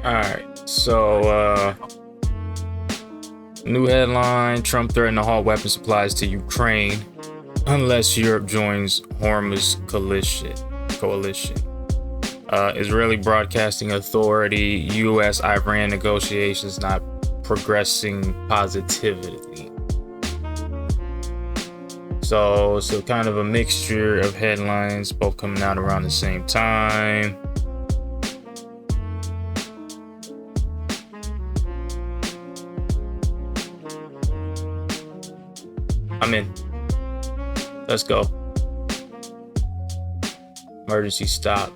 Alright, so new headline: Trump threatened to halt weapon supplies to Ukraine unless Europe joins Hormuz coalition. Israeli Broadcasting Authority: U.S.-Iran negotiations not progressing positively. So kind of a mixture of headlines, both coming out around the same time. I'm in. Let's go. Emergency stop.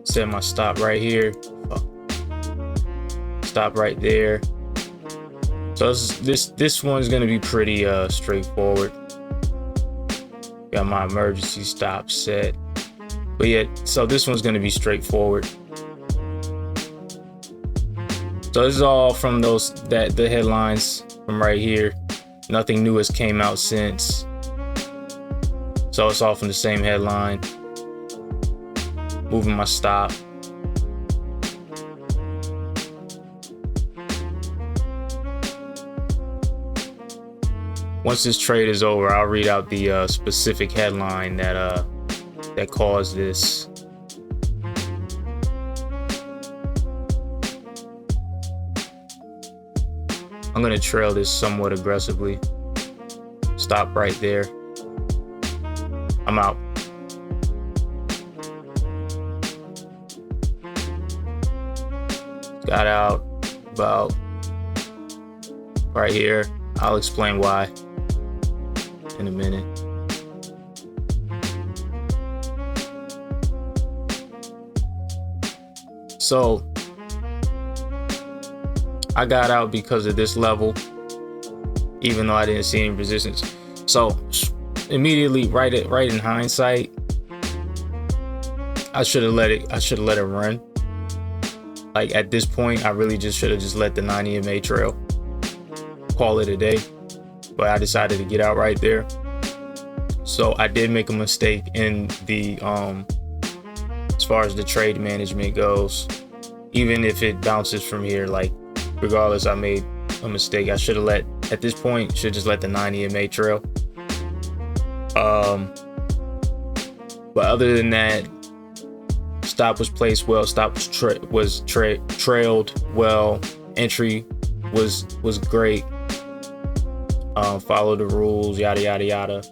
Set my stop right here. Stop right there. So this one's gonna be pretty straightforward. Got my emergency stop set. But yeah, so this one's gonna be straightforward. So this is all from the headlines from right here. Nothing new has came out since. So it's all from the same headline. Moving my stop. Once this trade is over, I'll read out the specific headline that caused this. I'm gonna trail this somewhat aggressively. Stop right there. I'm out. Got out about right here. I'll explain why in a minute. So I got out because of this level, even though I didn't see any resistance. So immediately, right in hindsight, I should have let it run. Like at this point, I really just should have just let the 90 EMA trail, call it a day. But I decided to get out right there. So I did make a mistake in the as far as the trade management goes. Even if it bounces from here, like regardless, I made a mistake. I should have at this point just let the 90 EMA trail. But other than that, stop was placed well. Stop was trailed well. Entry was great. Follow the rules, yada yada yada.